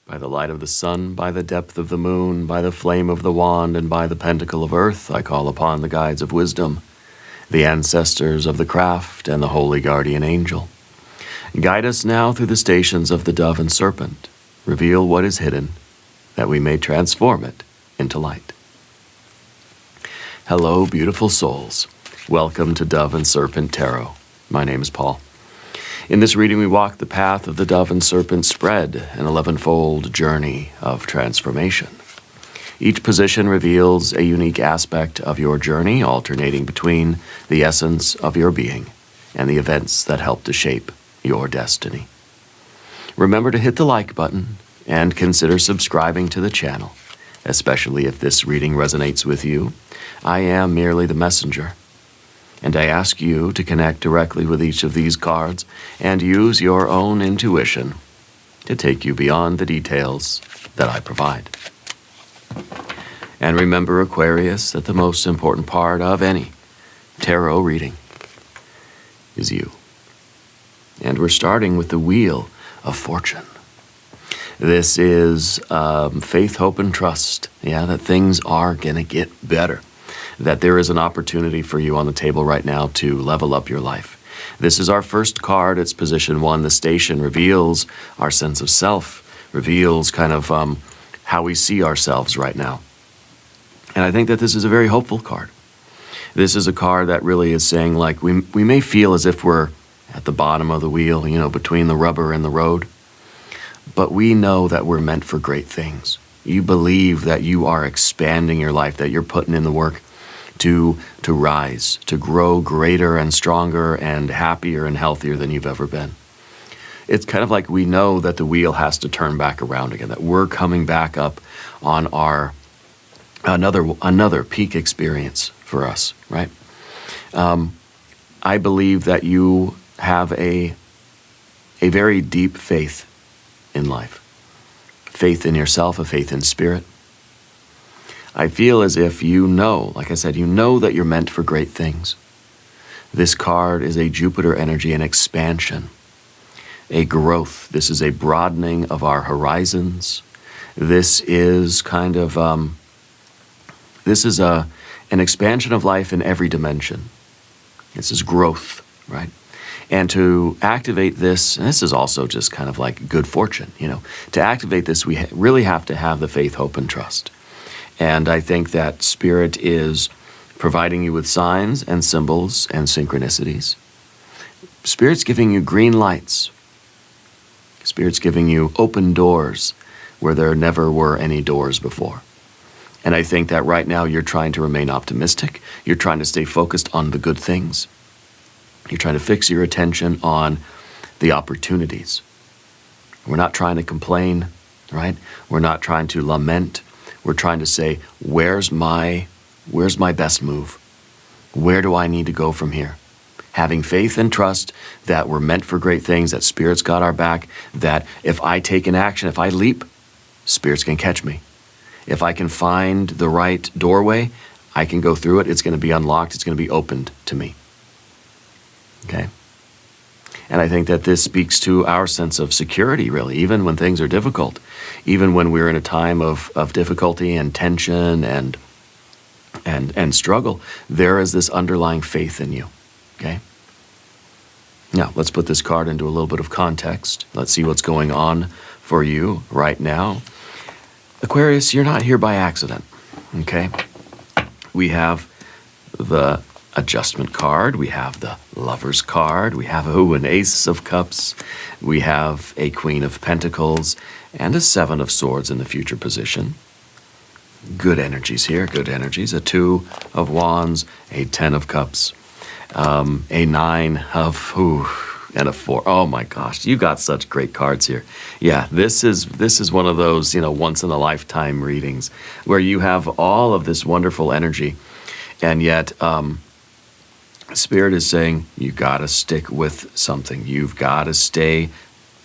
By the light of the sun, by the depth of the moon, by the flame of the wand, and by the pentacle of earth, I call upon the guides of wisdom, the ancestors of the craft, and the holy guardian angel. Guide us now through the stations of the dove and serpent. Reveal what is hidden, that we may transform it into light. Hello, beautiful souls. Welcome to Dove and Serpent Tarot. My name is Paul. In this reading, we walk the path of the dove and serpent spread, an 11-fold journey of transformation. Each position reveals a unique aspect of your journey, alternating between the essence of your being and the events that help to shape your destiny. Remember to hit the like button and consider subscribing to the channel, especially if this reading resonates with you. I am merely the messenger, and I ask you to connect directly with each of these cards and use your own intuition to take you beyond the details that I provide. And remember, Aquarius, that the most important part of any tarot reading is you. And we're starting with the Wheel of Fortune. This is faith, hope, and trust. Yeah, that things are going to get better. That there is an opportunity for you on the table right now to level up your life. This is our first card. It's position 1. The station reveals our sense of self, reveals kind of how we see ourselves right now. And I think that this is a very hopeful card. This is a card that really is saying, like, we may feel as if we're at the bottom of the wheel, you know, between the rubber and the road. But we know that we're meant for great things. You believe that you are expanding your life, that you're putting in the work to rise, to grow greater and stronger and happier and healthier than you've ever been. It's kind of like we know that the wheel has to turn back around again, that we're coming back up on our another peak experience for us, right? I believe that you have a very deep faith in life. Faith in yourself, a faith in spirit. I feel as if you know, like I said, you know that you're meant for great things. This card is a Jupiter energy, an expansion, a growth. This is a broadening of our horizons. This is kind of, an expansion of life in every dimension. This is growth, right? And to activate this, and this is also just kind of like good fortune, you know. To activate this, we really have to have the faith, hope, and trust. And I think that Spirit is providing you with signs and symbols and synchronicities. Spirit's giving you green lights. Spirit's giving you open doors where there never were any doors before. And I think that right now you're trying to remain optimistic. You're trying to stay focused on the good things. You're trying to fix your attention on the opportunities. We're not trying to complain, right? We're not trying to lament. We're trying to say, where's my best move? Where do I need to go from here? Having faith and trust that we're meant for great things, that Spirit's got our back, that if I take an action, if I leap, Spirit's going to catch me. If I can find the right doorway, I can go through it. It's going to be unlocked. It's going to be opened to me. Okay? And I think that this speaks to our sense of security, really, even when things are difficult, even when we're in a time of difficulty and tension and struggle, there is this underlying faith in you, okay? Now, let's put this card into a little bit of context. Let's see what's going on for you right now. Aquarius, you're not here by accident, okay? We have the Adjustment card, we have the Lovers card, we have an Ace of Cups, we have a Queen of Pentacles, and a 7 of Swords in the future position. Good energies here, good energies. A 2 of Wands, a 10 of Cups, a 9 of, and a 4. Oh my gosh, you got such great cards here. Yeah, this is one of those, you know, once in a lifetime readings where you have all of this wonderful energy, and yet, Spirit is saying, you got to stick with something. You've got to stay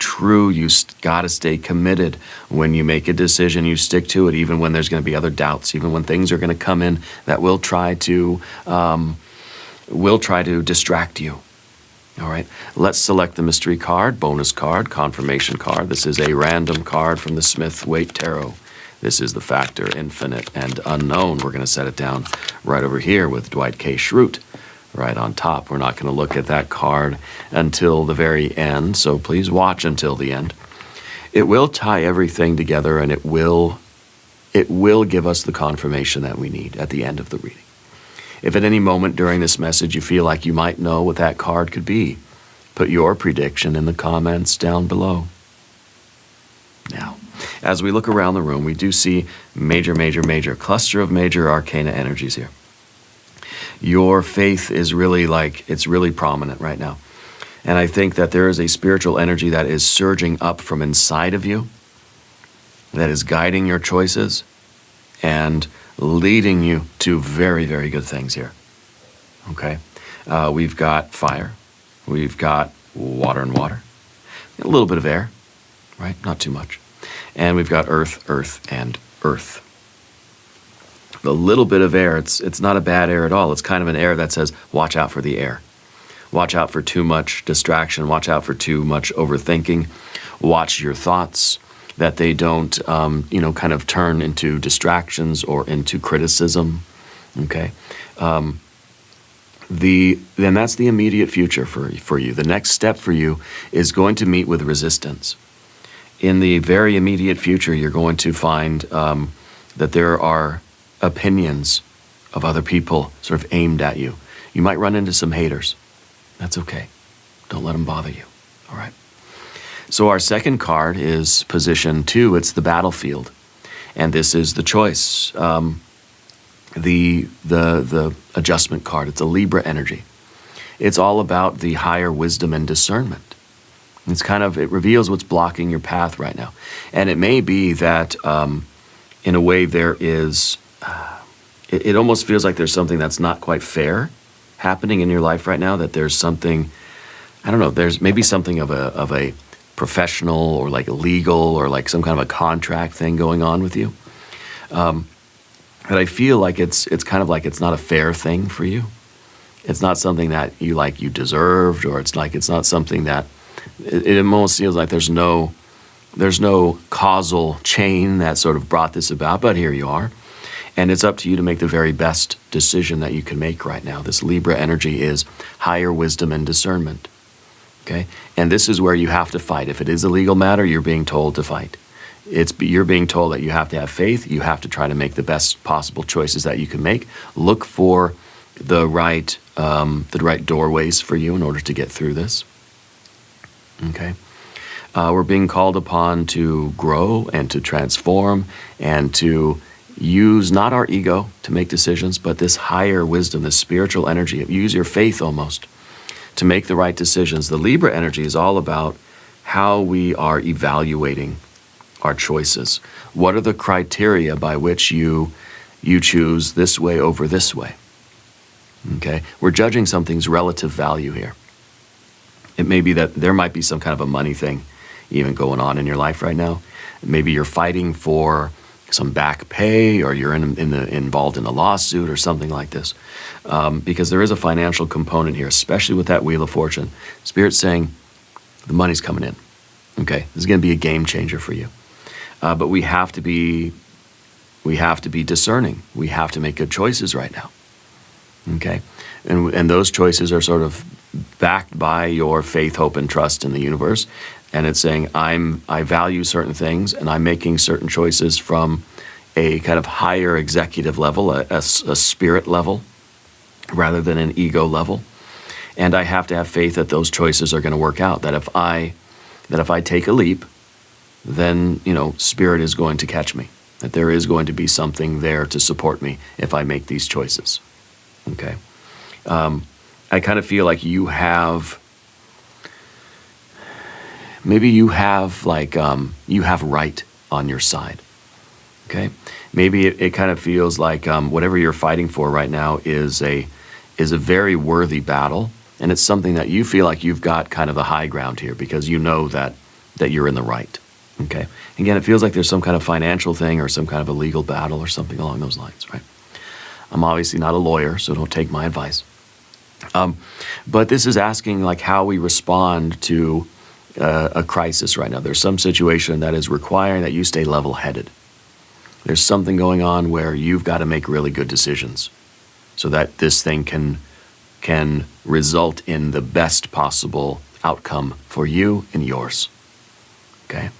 true. You got to stay committed. When you make a decision, you stick to it, even when there's going to be other doubts, even when things are going to come in that will try to distract you. All right, let's select the mystery card, bonus card, confirmation card. This is a random card from the Smith-Waite Tarot. This is the factor, infinite and unknown. We're going to set it down right over here with Dwight K. Schrute right on top. We're not going to look at that card until the very end, so please watch until the end. It will tie everything together, and it will give us the confirmation that we need at the end of the reading. If at any moment during this message you feel like you might know what that card could be, put your prediction in the comments down below. Now, as we look around the room, we do see major cluster of major arcana energies here. Your faith is really it's really prominent right now. And I think that there is a spiritual energy that is surging up from inside of you, that is guiding your choices and leading you to very good things here. Okay? We've got fire. We've got water and water. A little bit of air, right? Not too much. And we've got earth, and earth. The little bit of air, it's not a bad air at all. It's kind of an air that says, watch out for the air. Watch out for too much distraction. Watch out for too much overthinking. Watch your thoughts, that they don't, kind of turn into distractions or into criticism. Okay, then that's the immediate future for you. The next step for you is going to meet with resistance. In the very immediate future, you're going to find that there are opinions of other people sort of aimed at you. You might run into some haters. That's okay. Don't let them bother you. All right. So our second card is position 2. It's the battlefield, and this is the choice. The adjustment card. It's a Libra energy. It's all about the higher wisdom and discernment. It reveals what's blocking your path right now, and it may be that in a way there is. It almost feels like there's something that's not quite fair happening in your life right now. That there's something. I don't know. There's maybe something of a professional or like legal or like some kind of a contract thing going on with you. But I feel like it's kind of like it's not a fair thing for you. It's not something that you deserved, or it's not something that it almost feels like there's no causal chain that sort of brought this about, but here you are. And it's up to you to make the very best decision that you can make right now. This Libra energy is higher wisdom and discernment. Okay? And this is where you have to fight. If it is a legal matter, you're being told to fight. You're being told that you have to have faith. You have to try to make the best possible choices that you can make. Look for the right doorways for you in order to get through this. Okay? We're being called upon to grow and to transform and to use not our ego to make decisions, but this higher wisdom, this spiritual energy. Use your faith almost to make the right decisions. The Libra energy is all about how we are evaluating our choices. What are the criteria by which you choose this way over this way? Okay? We're judging something's relative value here. It may be that there might be some kind of a money thing even going on in your life right now. Maybe you're fighting for some back pay, or you're involved in a lawsuit or something like this. Because there is a financial component here, especially with that Wheel of Fortune. Spirit's saying the money's coming in. Okay, this is going to be a game changer for you. But we have to be discerning. We have to make good choices right now. Okay, and those choices are sort of backed by your faith, hope, and trust in the universe. And it's saying, I value certain things, and I'm making certain choices from a kind of higher executive level, a spirit level, rather than an ego level. And I have to have faith that those choices are going to work out. That if I take a leap, then Spirit is going to catch me. That there is going to be something there to support me if I make these choices. Okay, I kind of feel like you have. Maybe you have right on your side, okay? Maybe it kind of feels like whatever you're fighting for right now is a very worthy battle, and it's something that you feel like you've got kind of the high ground here because you know that you're in the right, okay? Again, it feels like there's some kind of financial thing or some kind of a legal battle or something along those lines, right? I'm obviously not a lawyer, so don't take my advice, But this is asking like how we respond to a crisis right now. There's some situation that is requiring that you stay level-headed. There's something going on where you've got to make really good decisions so that this thing can result in the best possible outcome for you and yours. Okay?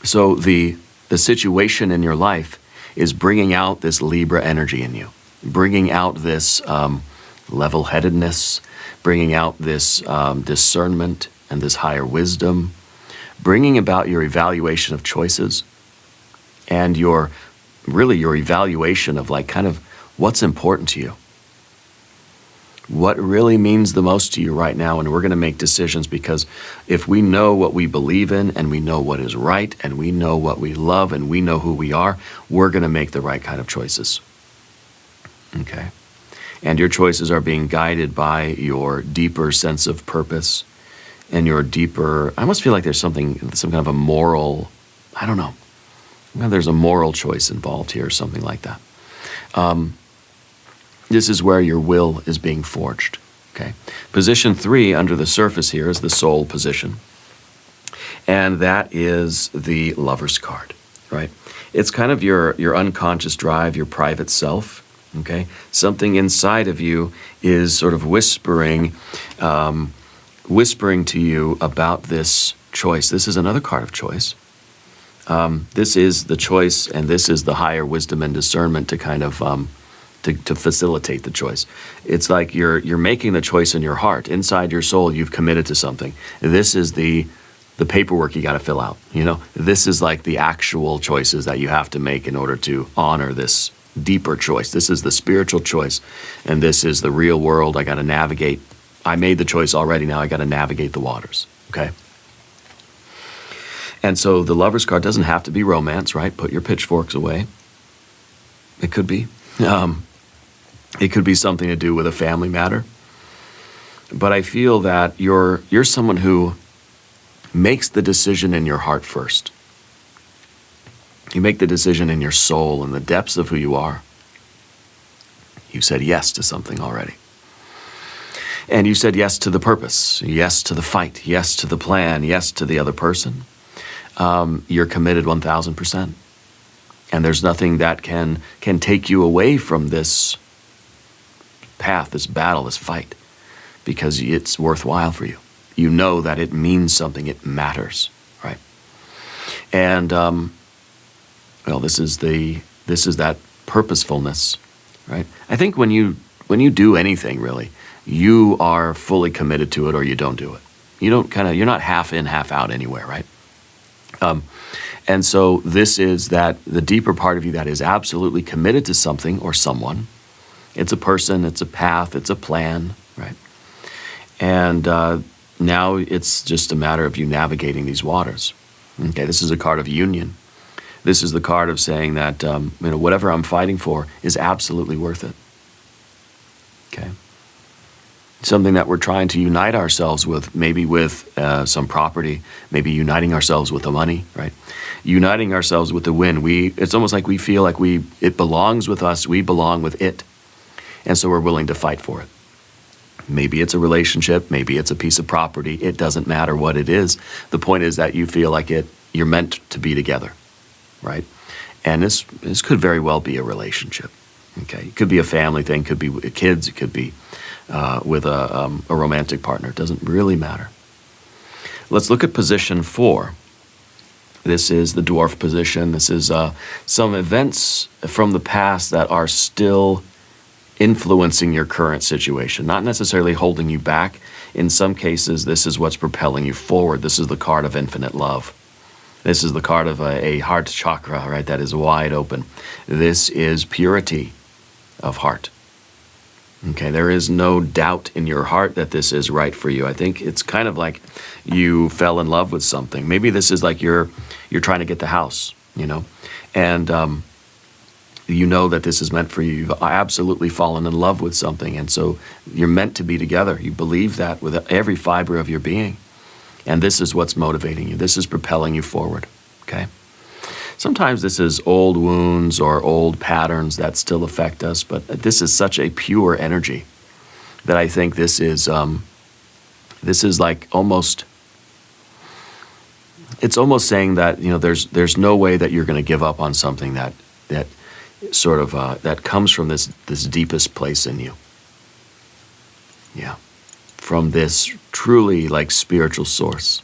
So the situation in your life is bringing out this Libra energy in you, bringing out this level-headedness, bringing out this discernment and this higher wisdom, bringing about your evaluation of choices and your evaluation of like kind of what's important to you. What really means the most to you right now, and we're going to make decisions because if we know what we believe in and we know what is right and we know what we love and we know who we are, we're going to make the right kind of choices. Okay? And your choices are being guided by your deeper sense of purpose and your deeper, I almost feel like there's some kind of a moral, I don't know. There's a moral choice involved here or something like that. This is where your will is being forged. Okay. Position 3 under the surface here is the soul position. And that is the Lover's card, right? It's kind of your unconscious drive, your private self. Okay. Something inside of you is sort of whispering to you about this choice. This is another card of choice. This is the choice, and this is the higher wisdom and discernment to kind of to facilitate the choice. It's like you're making the choice in your heart. Inside your soul, you've committed to something. This is the paperwork you got to fill out. You know, this is like the actual choices that you have to make in order to honor this deeper choice. This is the spiritual choice, and this is the real world. I got to navigate. I made the choice already. Now I got to navigate the waters. Okay. And so the Lover's card doesn't have to be romance, right? Put your pitchforks away. It could be. It could be something to do with a family matter. But I feel that you're someone who makes the decision in your heart first. You make the decision in your soul, in the depths of who you are. You said yes to something already. And you said yes to the purpose, yes to the fight, yes to the plan, yes to the other person. You're committed 1,000%. And there's nothing that can take you away from this path, this battle, this fight, because it's worthwhile for you. You know that it means something, it matters, right? And well, this is that purposefulness, right? I think when you do anything really, you are fully committed to it, or you don't do it. You're not half in, half out anywhere, right? And so this is that the deeper part of you that is absolutely committed to something or someone. It's a person, it's a path, it's a plan, right? And now it's just a matter of you navigating these waters. Okay, this is a card of union. This is the card of saying that whatever I'm fighting for is absolutely worth it. Okay. Something that we're trying to unite ourselves with, maybe with some property, maybe uniting ourselves with the money, right? Uniting ourselves with the win. It's almost like we feel like it belongs with us, we belong with it. And so we're willing to fight for it. Maybe it's a relationship, maybe it's a piece of property. It doesn't matter what it is. The point is that you feel like you're meant to be together, right? And this could very well be a relationship. Okay, it could be a family thing, could be with kids, it could be with a romantic partner. It doesn't really matter. Let's look at position 4. This is the dwarf position. This is some events from the past that are still influencing your current situation, not necessarily holding you back. In some cases, this is what's propelling you forward. This is the card of infinite love. This is the card of a heart chakra, right, that is wide open. This is purity of heart. Okay, there is no doubt in your heart that this is right for you. I think it's kind of like you fell in love with something. Maybe this is like you're trying to get the house, and you know that this is meant for you. You've absolutely fallen in love with something, and so you're meant to be together. You believe that with every fiber of your being, and this is what's motivating you. This is propelling you forward, okay? Sometimes this is old wounds or old patterns that still affect us, but this is such a pure energy. that I think this is like almost, it's almost saying that, you know, there's no way that you're going to give up on something that sort of that comes from this deepest place in you. Yeah, from this truly like spiritual source.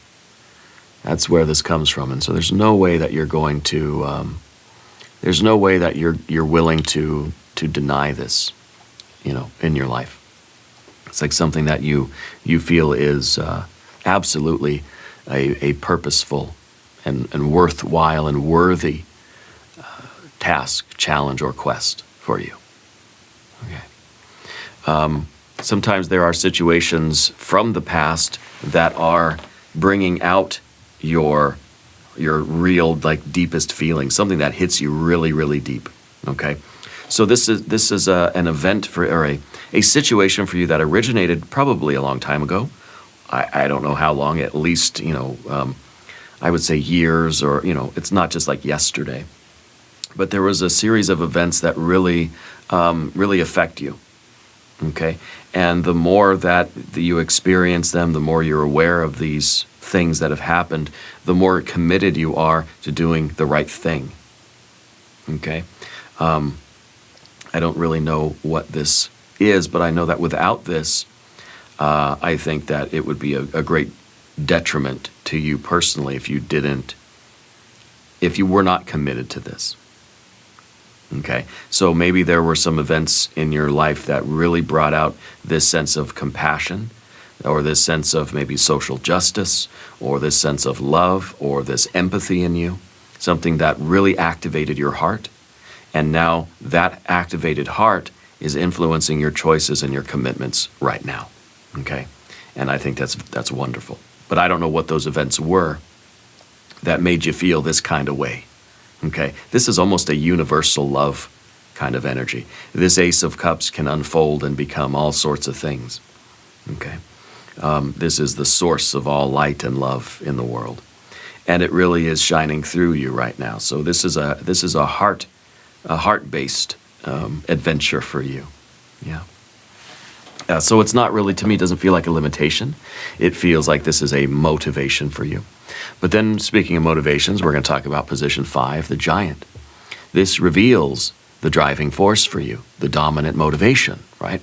That's where this comes from, and so there's no way that you're going to. There's no way that you're willing to deny this, you know, in your life. It's like something that you feel is absolutely a purposeful and worthwhile and worthy task, challenge, or quest for you. Okay. Sometimes there are situations from the past that are bringing out your real, like, deepest feelings, something that hits you really, really deep. Okay. So this is an event for, or a situation for you that originated probably a long time ago. I don't know how long, at least, you know, I would say years, or, you know, it's not just like yesterday. But there was a series of events that really, really affect you. Okay. And the more that you experience them, the more you're aware of these things that have happened, the more committed you are to doing the right thing. Okay. I don't really know what this is, but I know that without this, I think that it would be a great detriment to you personally if you were not committed to this. Okay, so maybe there were some events in your life that really brought out this sense of compassion, or this sense of maybe social justice, or this sense of love, or this empathy in you, something that really activated your heart. And now that activated heart is influencing your choices and your commitments right now. Okay, and I think that's wonderful. But I don't know what those events were that made you feel this kind of way. Okay, this is almost a universal love kind of energy. This Ace of Cups can unfold and become all sorts of things. Okay, this is the source of all light and love in the world, and it really is shining through you right now. So this is a heart-based adventure for you. Yeah. So it's not really, to me, it doesn't feel like a limitation. It feels like this is a motivation for you. But then, speaking of motivations, we're going to talk about position 5, the giant. This reveals the driving force for you, the dominant motivation, right?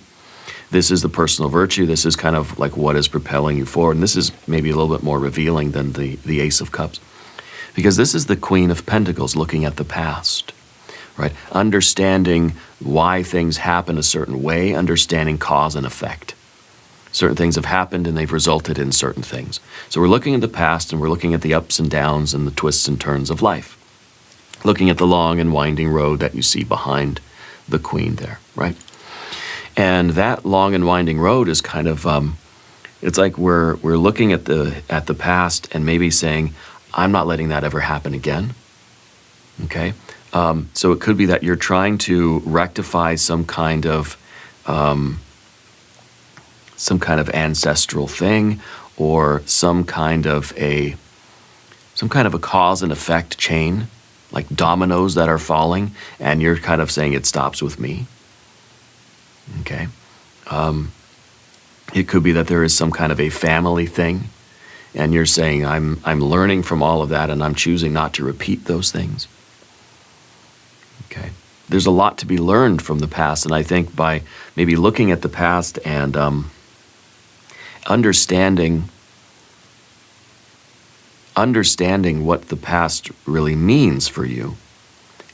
This is the personal virtue. This is kind of like what is propelling you forward. And this is maybe a little bit more revealing than the Ace of Cups. Because this is the Queen of Pentacles looking at the past, right? Understanding why things happen a certain way, understanding cause and effect. Certain things have happened and they've resulted in certain things. So we're looking at the past and we're looking at the ups and downs and the twists and turns of life. Looking at the long and winding road that you see behind the Queen there, right? And that long and winding road is kind of, it's like we're looking at the past and maybe saying, I'm not letting that ever happen again, okay? So it could be that you're trying to rectify some kind of ancestral thing, or some kind of a cause and effect chain, like dominoes that are falling, and you're kind of saying it stops with me. Okay. It could be that there is some kind of a family thing, and you're saying I'm learning from all of that, and I'm choosing not to repeat those things. Okay. There's a lot to be learned from the past, and I think by maybe looking at the past and understanding what the past really means for you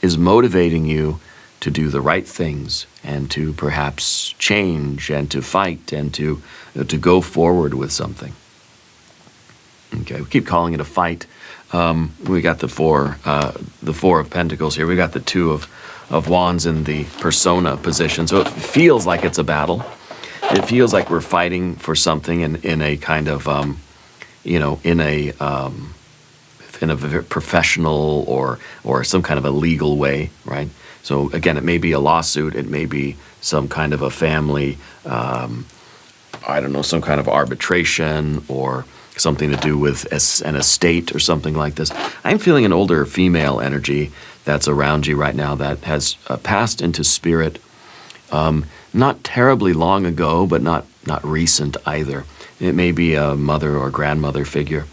is motivating you to do the right things and to perhaps change and to fight and to go forward with something. Okay, we keep calling it a fight. We got the four of Pentacles here. We got the Two of Wands in the persona position. So it feels like it's a battle. It feels like we're fighting for something in a kind of, in a very professional or some kind of a legal way, right? So again, it may be a lawsuit. It may be some kind of a family, some kind of arbitration, or something to do with an estate or something like this. I'm feeling an older female energy that's around you right now that has passed into spirit. not terribly long ago, but not recent either. It may be a mother or grandmother figure.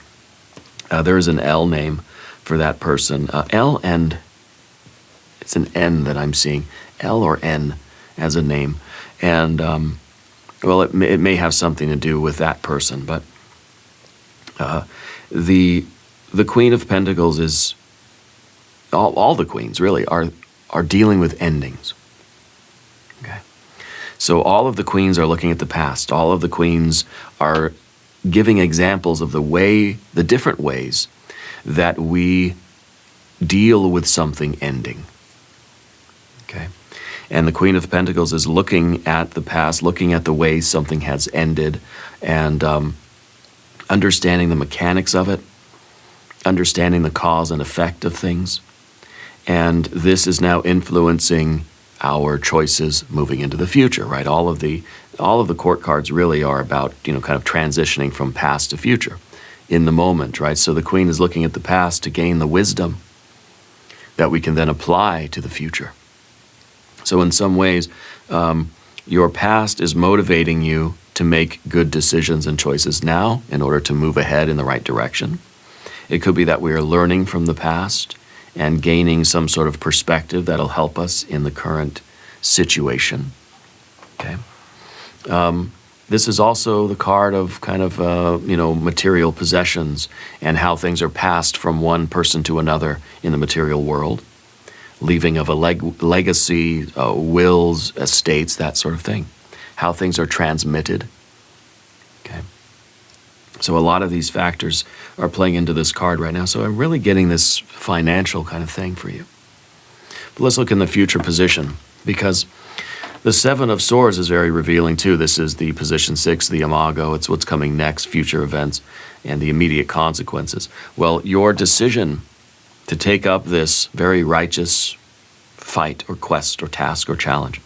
There is an L name for that person. L and it's an N that I'm seeing. L or N as a name. And, well, it may have something to do with that person. But the Queen of Pentacles is, all the queens really are dealing with endings. Okay. So all of the queens are looking at the past. All of the queens are giving examples of the different ways that we deal with something ending. Okay. And the Queen of Pentacles is looking at the past, looking at the way something has ended, and understanding the mechanics of it, understanding the cause and effect of things. And this is now influencing our choices moving into the future, right? All of the court cards really are about, kind of transitioning from past to future in the moment, right? So the Queen is looking at the past to gain the wisdom that we can then apply to the future. So in some ways, your past is motivating you to make good decisions and choices now in order to move ahead in the right direction. It could be that we are learning from the past and gaining some sort of perspective that'll help us in the current situation. Okay. This is also the card of kind of, material possessions and how things are passed from one person to another in the material world, leaving of a legacy, wills, estates, that sort of thing, how things are transmitted. Okay. So a lot of these factors are playing into this card right now. So I'm really getting this financial kind of thing for you. But let's look in the future position, because the Seven of Swords is very revealing too. This is the position 6, the imago. It's what's coming next, future events, and the immediate consequences. Well, your decision to take up this very righteous fight or quest or task or challenge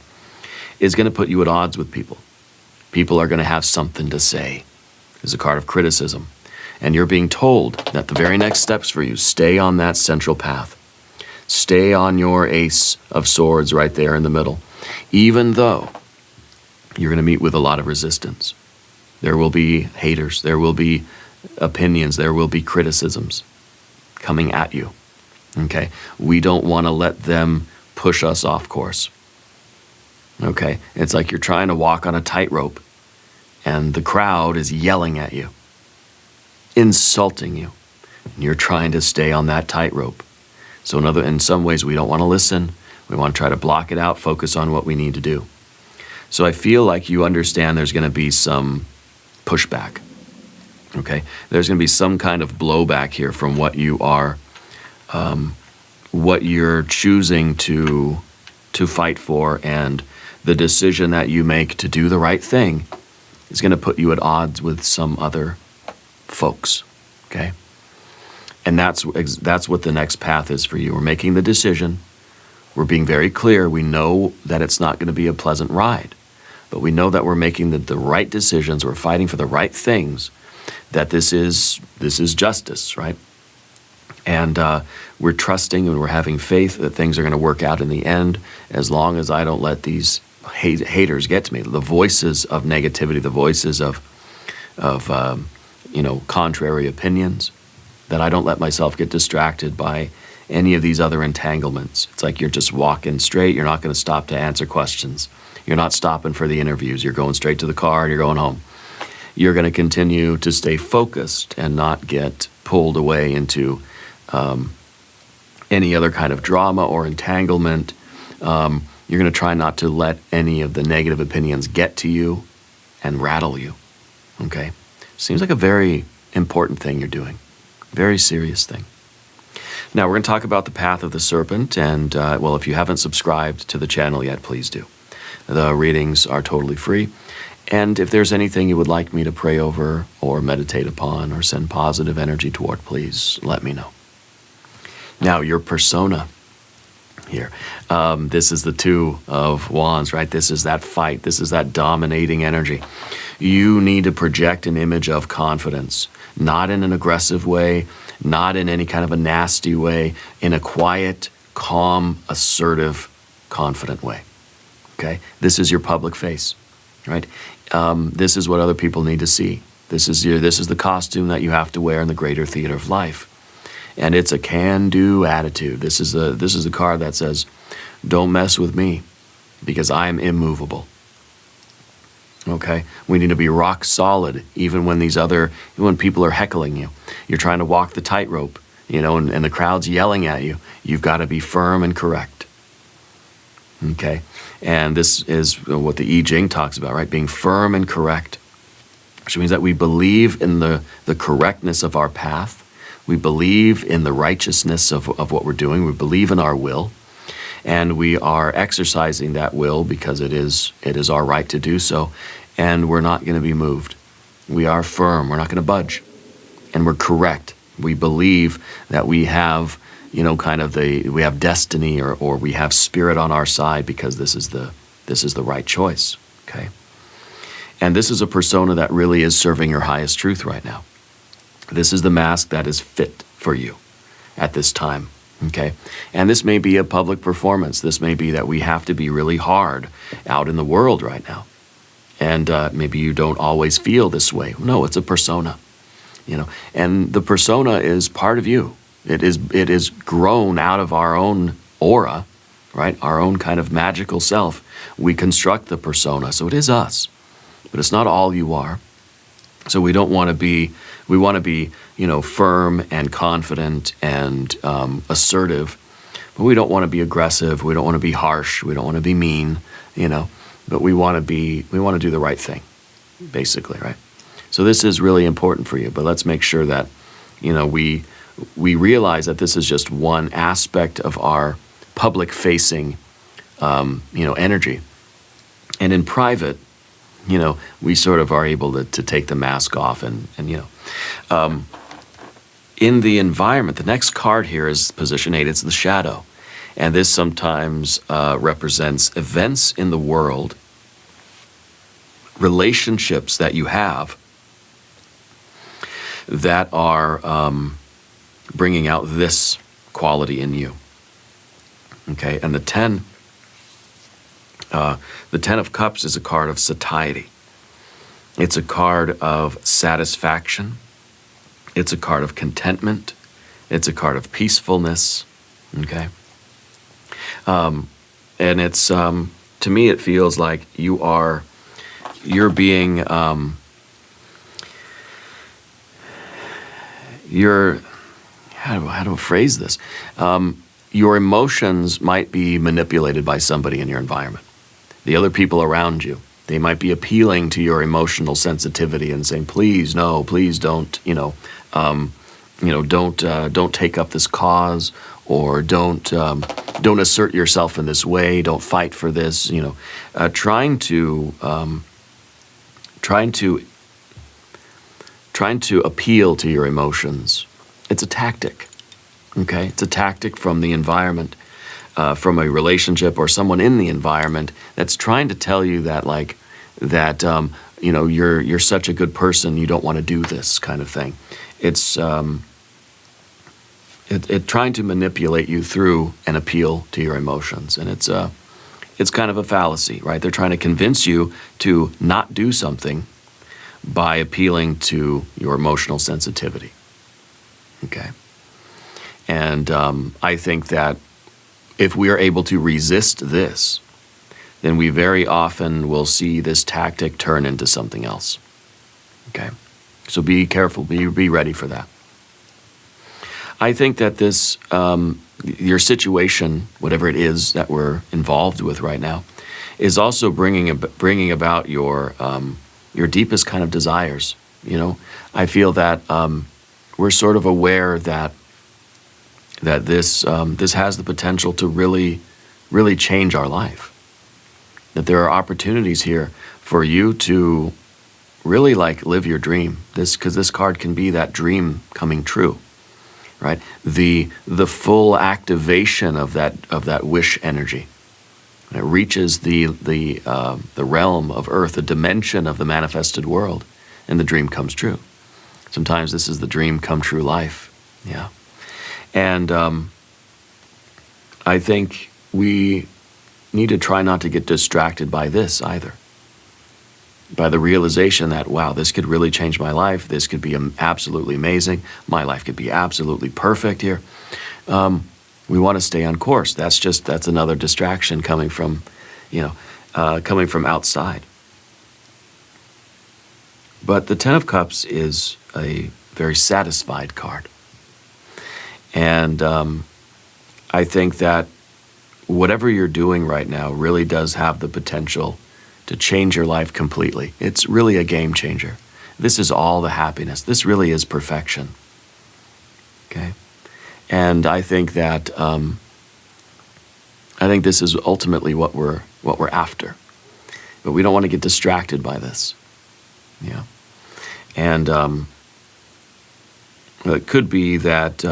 is going to put you at odds with people. People are going to have something to say. There's a card of criticism. And you're being told that the very next steps for you, stay on that central path. Stay on your Ace of Swords right there in the middle. Even though you're going to meet with a lot of resistance. There will be haters. There will be opinions. There will be criticisms coming at you. Okay? We don't want to let them push us off course. Okay? It's like you're trying to walk on a tightrope and the crowd is yelling at you, insulting you, and you're trying to stay on that tightrope. So in some ways, we don't want to listen. We want to try to block it out, focus on what we need to do. So I feel like you understand there's going to be some pushback. Okay? There's going to be some kind of blowback here from what you are, what you're choosing to fight for, and the decision that you make to do the right thing is going to put you at odds with some other folks. Okay? And that's what the next path is for you. We're making the decision. We're being very clear. We know that it's not going to be a pleasant ride, but we know that we're making the right decisions. We're fighting for the right things, that this is justice, right? And we're trusting and we're having faith that things are going to work out in the end, as long as I don't let these haters get to me. The voices of negativity, the voices of contrary opinions, that I don't let myself get distracted by any of these other entanglements. It's like you're just walking straight. You're not going to stop to answer questions. You're not stopping for the interviews. You're going straight to the car and you're going home. You're going to continue to stay focused and not get pulled away into any other kind of drama or entanglement. You're going to try not to let any of the negative opinions get to you and rattle you. Okay? Seems like a very important thing you're doing. Very serious thing. Now, we're going to talk about the path of the serpent, and, if you haven't subscribed to the channel yet, please do. The readings are totally free, and if there's anything you would like me to pray over or meditate upon or send positive energy toward, please let me know. Now, your persona here. This is the Two of Wands, right? This is that fight. This is that dominating energy. You need to project an image of confidence, not in an aggressive way, not in any kind of a nasty way, in a quiet, calm, assertive, confident way. Okay, this is your public face, right? This is what other people need to see. This is the costume that you have to wear in the greater theater of life, and it's a can-do attitude. This is the card that says, "Don't mess with me, because I am immovable." Okay, we need to be rock solid, even when when people are heckling you. You're trying to walk the tightrope, and the crowd's yelling at you. You've got to be firm and correct. Okay, and this is what the Jing talks about, right? Being firm and correct, which means that we believe in the correctness of our path. We believe in the righteousness of what we're doing. We believe in our will, and we are exercising that will because it is our right to do so, and we're not going to be moved. We are firm. We're not going to budge, and we're correct. We believe that we have, we have destiny or we have spirit on our side because this is the right choice. Okay, and this is a persona that really is serving your highest truth right now. This is the mask that is fit for you at this time. Okay, and this may be a public performance. This may be that we have to be really hard out in the world right now, and maybe you don't always feel this way. No, it's a persona, and the persona is part of you. It is grown out of our own aura, right? Our own kind of magical self. We construct the persona, so it is us, but it's not all you are. So we don't want to be. We want to be, firm and confident and assertive, but we don't want to be aggressive. We don't want to be harsh. We don't want to be mean, but we want to do the right thing, basically, right? So this is really important for you, but let's make sure that, we realize that this is just one aspect of our public-facing, energy. And in private, we sort of are able to take the mask off and in the environment. The next card here is position 8. It's the shadow. And this sometimes represents events in the world, relationships that you have that are bringing out this quality in you. Okay, and the 10 of Cups is a card of satiety. It's a card of satisfaction. It's a card of contentment. It's a card of peacefulness. Okay, and it's to me it feels like you're being how do I phrase this? Your emotions might be manipulated by somebody in your environment. The other people around you, they might be appealing to your emotional sensitivity and saying, "Please, no, please don't, don't take up this cause, or don't assert yourself in this way. Don't fight for this." Trying to appeal to your emotions. It's a tactic. Okay, it's a tactic from the environment. From a relationship or someone in the environment that's trying to tell you that you're such a good person, you don't want to do this kind of thing. It's trying to manipulate you through an appeal to your emotions, and it's kind of a fallacy, right? They're trying to convince you to not do something by appealing to your emotional sensitivity. Okay, and I think that if we are able to resist this, then we very often will see this tactic turn into something else. Okay? So be careful, be ready for that. I think that this, your situation, whatever it is that we're involved with right now, is also bringing about your deepest kind of desires. I feel that we're sort of aware that this has the potential to really, really change our life. That there are opportunities here for you to really live your dream. Because this card can be that dream coming true, right? The full activation of that wish energy. And it reaches the realm of earth, the dimension of the manifested world, and the dream comes true. Sometimes this is the dream come true life. Yeah. And I think we need to try not to get distracted by this either. By the realization that, wow, this could really change my life. This could be absolutely amazing. My life could be absolutely perfect here. We want to stay on course. That's another distraction coming from, coming from outside. But the Ten of Cups is a very satisfied card. And I think that whatever you're doing right now really does have the potential to change your life completely. It's really a game changer. This is all the happiness. This really is perfection. Okay? And I think that this is ultimately what we're after. But we don't want to get distracted by this. Yeah. And it could be that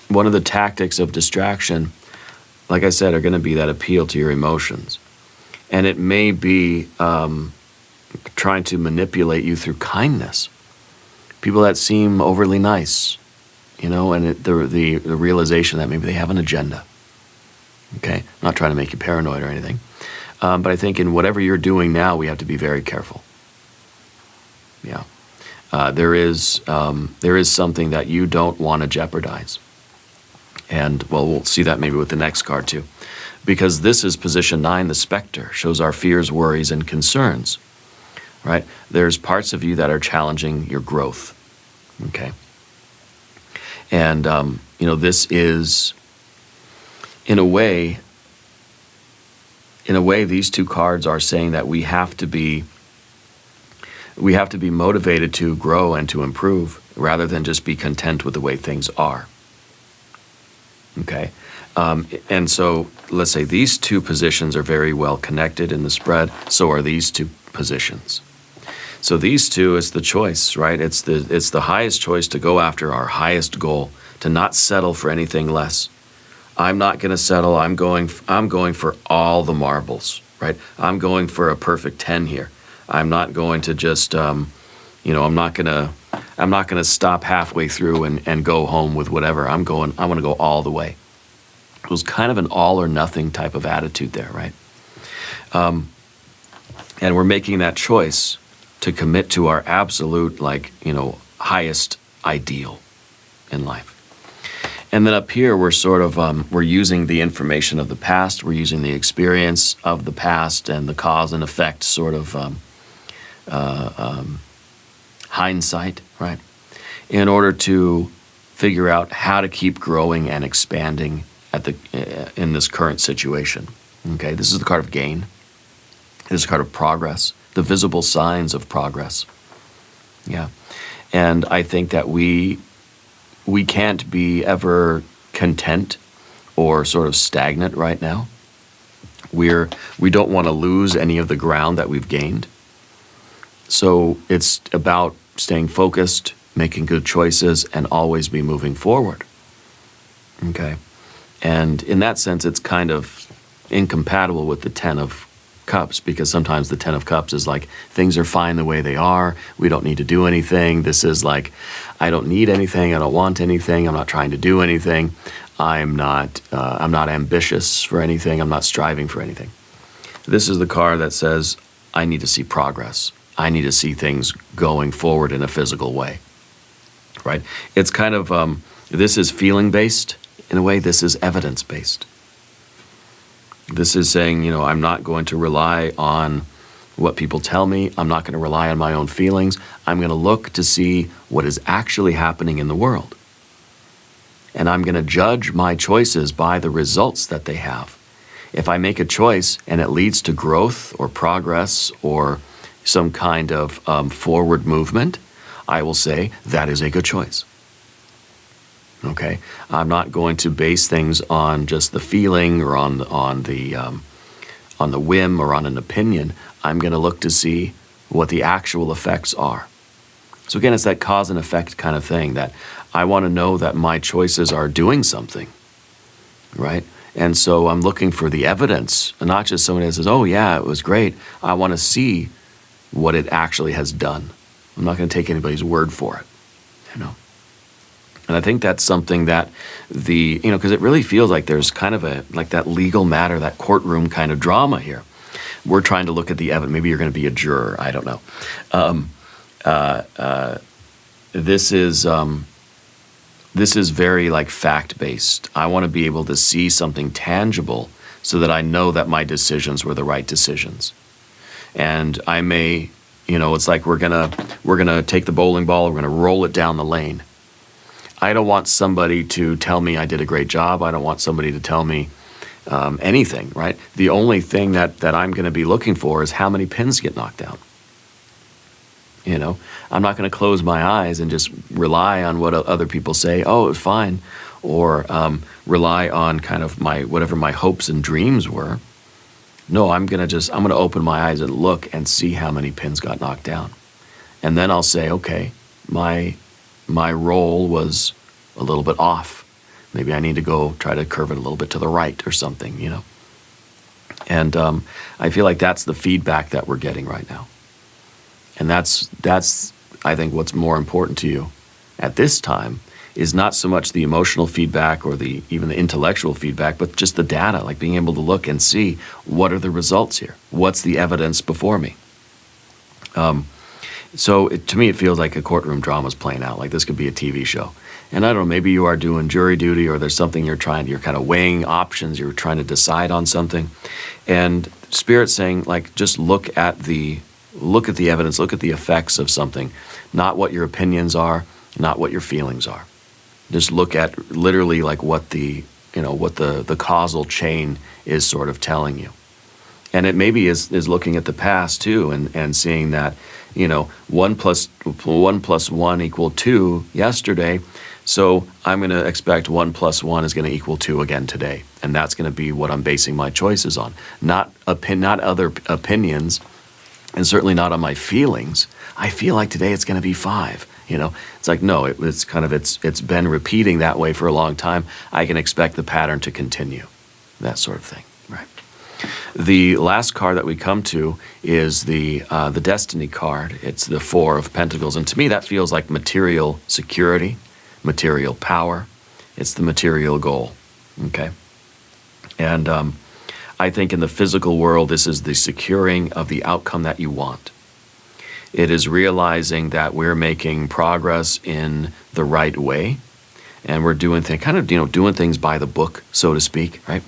one of the tactics of distraction, like I said, are going to be that appeal to your emotions. And it may be trying to manipulate you through kindness. People that seem overly nice, and the realization that maybe they have an agenda. Okay? I'm not trying to make you paranoid or anything. But I think in whatever you're doing now, we have to be very careful. Yeah. There is something that you don't want to jeopardize. And, well, we'll see that maybe with the next card too. Because this is position 9, the specter, shows our fears, worries, and concerns, right? There's parts of you that are challenging your growth, okay? And, this is, in a way, these two cards are saying that we have to be motivated to grow and to improve rather than just be content with the way things are. Okay? And so let's say these two positions are very well connected in the spread. So are these two positions. So these two is the choice, right? It's the highest choice to go after our highest goal, to not settle for anything less. I'm not going to settle. I'm going for all the marbles, right? I'm going for a perfect 10 here. I'm not going to just, I'm not going to stop halfway through and go home with whatever. I want to go all the way. It was kind of an all or nothing type of attitude there, right? And we're making that choice to commit to our absolute, highest ideal in life. And then up here, we're sort of, we're using the information of the past. We're using the experience of the past and the cause and effect sort of hindsight, right? In order to figure out how to keep growing and expanding in this current situation. Okay, this is the card of gain. This is the card of progress, the visible signs of progress. Yeah, and I think that we can't be ever content or sort of stagnant right now. We don't want to lose any of the ground that we've gained. So it's about staying focused, making good choices, and always be moving forward. Okay. And in that sense, it's kind of incompatible with the Ten of Cups, because sometimes the Ten of Cups is like, things are fine the way they are. We don't need to do anything. This is like, I don't need anything. I don't want anything. I'm not trying to do anything. I'm not ambitious for anything. I'm not striving for anything. This is the card that says, I need to see progress. I need to see things going forward in a physical way, right? It's kind of, this is feeling-based. In a way, this is evidence-based. This is saying, I'm not going to rely on what people tell me. I'm not going to rely on my own feelings. I'm going to look to see what is actually happening in the world. And I'm going to judge my choices by the results that they have. If I make a choice and it leads to growth or progress or some kind of forward movement, I will say that is a good choice. Okay, I'm not going to base things on just the feeling or on the whim or on an opinion. I'm going to look to see what the actual effects are. So again, it's that cause and effect kind of thing, that I want to know that my choices are doing something, right? And so I'm looking for the evidence, and not just somebody that says, oh yeah, it was great. I want to see what it actually has done. I'm not going to take anybody's word for it, And I think that's something that because it really feels like there's kind of like that legal matter, that courtroom kind of drama here. We're trying to look at the evidence. Maybe you're going to be a juror. I don't know. This is very like fact-based. I want to be able to see something tangible so that I know that my decisions were the right decisions. And I may, it's like we're gonna take the bowling ball, we're gonna roll it down the lane. I don't want somebody to tell me I did a great job. I don't want somebody to tell me anything, right? The only thing that I'm going to be looking for is how many pins get knocked down. I'm not going to close my eyes and just rely on what other people say. Oh, it was fine, or rely on kind of whatever my hopes and dreams were. No, I'm going to open my eyes and look and see how many pins got knocked down, and then I'll say, okay, my roll was a little bit off. Maybe I need to go try to curve it a little bit to the right or something, And I feel like that's the feedback that we're getting right now. And that's I think what's more important to you at this time is not so much the emotional feedback or even the intellectual feedback, but just the data, like being able to look and see what are the results here? What's the evidence before me? So to me, it feels like a courtroom drama is playing out. Like this could be a TV show. And I don't know, maybe you are doing jury duty, or there's something you're kind of weighing options. You're trying to decide on something. And Spirit's saying, like, just look at the evidence, look at the effects of something, not what your opinions are, not what your feelings are. Just look at literally like what the causal chain is sort of telling you. And it maybe is looking at the past too, and seeing that, 1 plus 1 equaled 2 yesterday, so I'm going to expect 1 plus 1 is going to equal 2 again today. And that's going to be what I'm basing my choices on. Not other opinions, and certainly not on my feelings. I feel like today it's going to be 5. It's like, no, it's been repeating that way for a long time. I can expect the pattern to continue, that sort of thing, right? The last card that we come to is the Destiny card. It's the 4 of Pentacles, and to me that feels like material security, material power. It's the material goal, okay? And I think in the physical world, this is the securing of the outcome that you want. It is realizing that we're making progress in the right way, and we're doing doing things by the book, so to speak, right?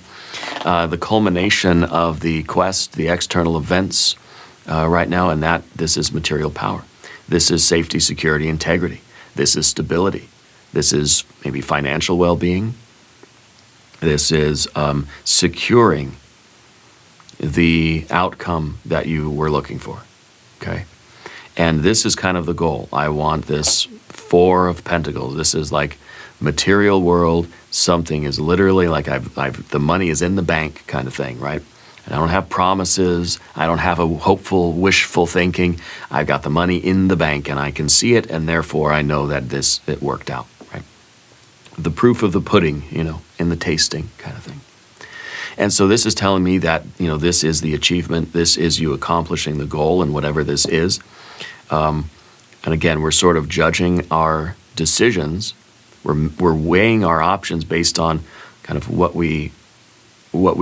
The culmination of the quest, the external events right now, and this is material power. This is safety, security, integrity. This is stability. This is maybe financial well-being. This is securing the outcome that you were looking for, okay? And this is kind of the goal. I want this 4 of Pentacles. This is like material world. Something is literally like the money is in the bank kind of thing, right? And I don't have promises. I don't have a hopeful, wishful thinking. I've got the money in the bank and I can see it, and therefore I know that it worked out, right? The proof of the pudding, in the tasting kind of thing. And so this is telling me that, this is the achievement. This is you accomplishing the goal, and whatever this is. And again, we're sort of judging our decisions. We're weighing our options based on kind of what we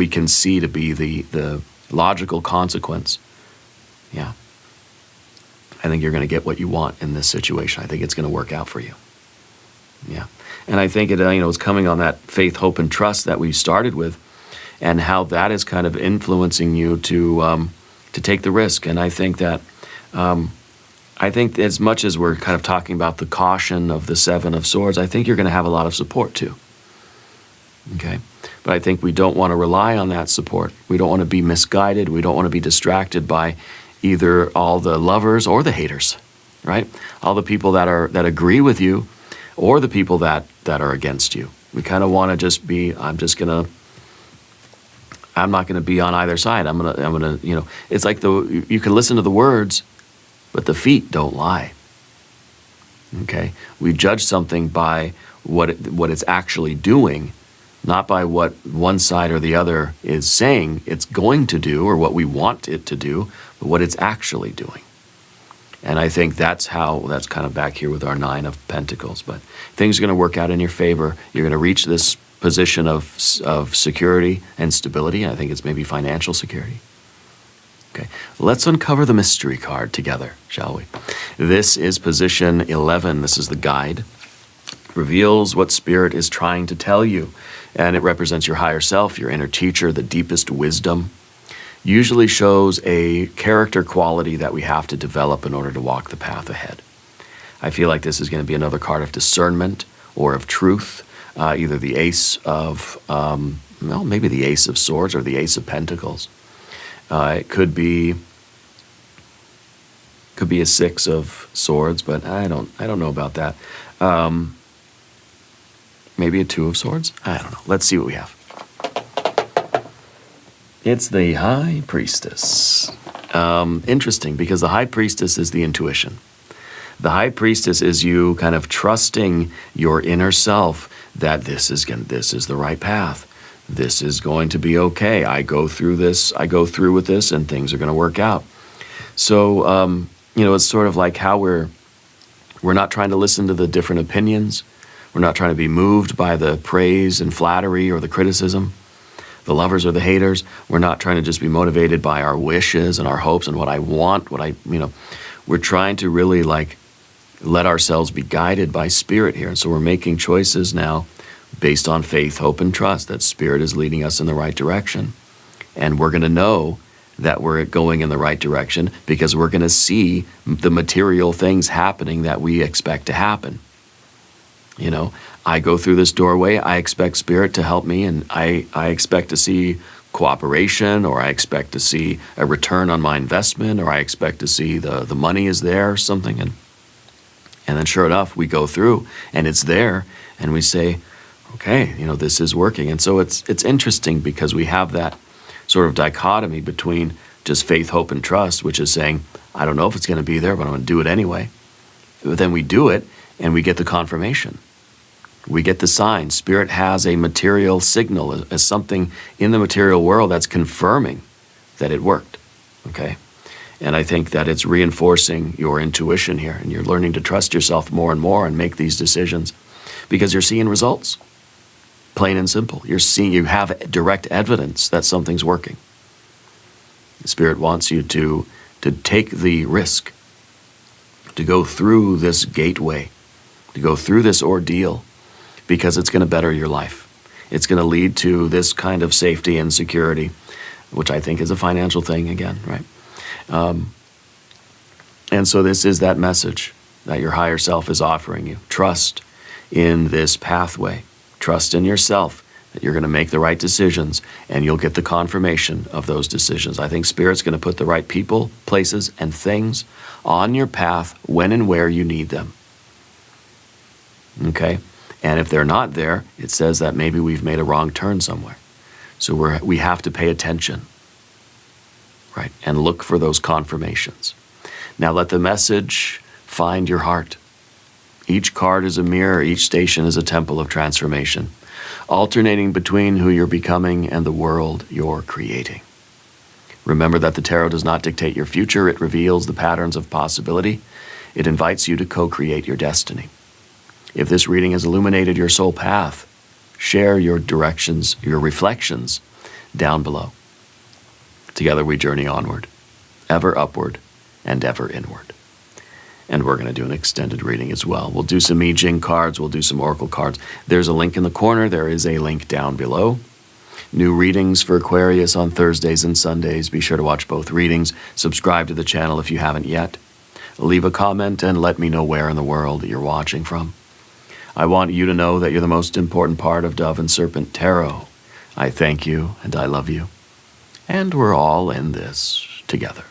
can see to be the logical consequence. Yeah. I think you're going to get what you want in this situation. I think it's going to work out for you. Yeah. And I think it's coming on that faith, hope, and trust that we started with, and how that is kind of influencing you to take the risk. And I think that as much as we're kind of talking about the caution of the 7 of Swords, I think you're going to have a lot of support too. Okay? But I think we don't want to rely on that support. We don't want to be misguided. We don't want to be distracted by either all the lovers or the haters, right? All the people that agree with you, or the people that are against you. We kind of want to just be, I'm not going to be on either side. I'm going to, it's like you can listen to the words, but the feet don't lie. Okay? We judge something by what it's actually doing, not by what one side or the other is saying it's going to do or what we want it to do, but what it's actually doing. And I think that's kind of back here with our 9 of Pentacles. But things are going to work out in your favor. You're going to reach this position of security and stability. I think it's maybe financial security. Okay, let's uncover the mystery card together, shall we? This is position 11. This is the guide. Reveals what Spirit is trying to tell you. And it represents your higher self, your inner teacher, the deepest wisdom. Usually shows a character quality that we have to develop in order to walk the path ahead. I feel like this is going to be another card of discernment or of truth. Either the Ace of, maybe the Ace of Swords or the Ace of Pentacles. It could be a 6 of Swords, but I don't know about that. Maybe a 2 of Swords? I don't know. Let's see what we have. It's the High Priestess. Interesting, because the High Priestess is the intuition. The High Priestess is you kind of trusting your inner self that this is the right path. This is going to be okay. I go through with this, and things are going to work out. So, it's sort of like how we're not trying to listen to the different opinions. We're not trying to be moved by the praise and flattery or the criticism, the lovers or the haters. We're not trying to just be motivated by our wishes and our hopes and what I want, we're trying to really let ourselves be guided by Spirit here. And so we're making choices now based on faith, hope, and trust that Spirit is leading us in the right direction. And we're going to know that we're going in the right direction because we're going to see the material things happening that we expect to happen. I go through this doorway, I expect Spirit to help me, and I expect to see cooperation, or I expect to see a return on my investment, or I expect to see the money is there or something. And then sure enough, we go through and it's there, and we say, okay, this is working. And so it's interesting because we have that sort of dichotomy between just faith, hope, and trust, which is saying, I don't know if it's going to be there, but I'm going to do it anyway. But then we do it, and we get the confirmation. We get the sign. Spirit has a material signal as something in the material world that's confirming that it worked, okay? And I think that it's reinforcing your intuition here, and you're learning to trust yourself more and more and make these decisions because you're seeing results, plain and simple. You have direct evidence that something's working. The Spirit wants you to take the risk, to go through this gateway, to go through this ordeal, because it's going to better your life. It's going to lead to this kind of safety and security, which I think is a financial thing again, right? And so this is that message that your higher self is offering you. Trust in this pathway. Trust in yourself that you're going to make the right decisions, and you'll get the confirmation of those decisions. I think Spirit's going to put the right people, places, and things on your path when and where you need them. Okay? And if they're not there, it says that maybe we've made a wrong turn somewhere. So we have to pay attention, right? And look for those confirmations. Now let the message find your heart. Each card is a mirror. Each station is a temple of transformation, alternating between who you're becoming and the world you're creating. Remember that the tarot does not dictate your future. It reveals the patterns of possibility. It invites you to co-create your destiny. If this reading has illuminated your soul path, share your directions, your reflections down below. Together we journey onward, ever upward and ever inward. And we're going to do an extended reading as well. We'll do some Jing cards, we'll do some oracle cards. There's a link in the corner, there is a link down below. New readings for Aquarius on Thursdays and Sundays. Be sure to watch both readings. Subscribe to the channel if you haven't yet. Leave a comment and let me know where in the world you're watching from. I want you to know that you're the most important part of Dove and Serpent Tarot. I thank you and I love you. And we're all in this together.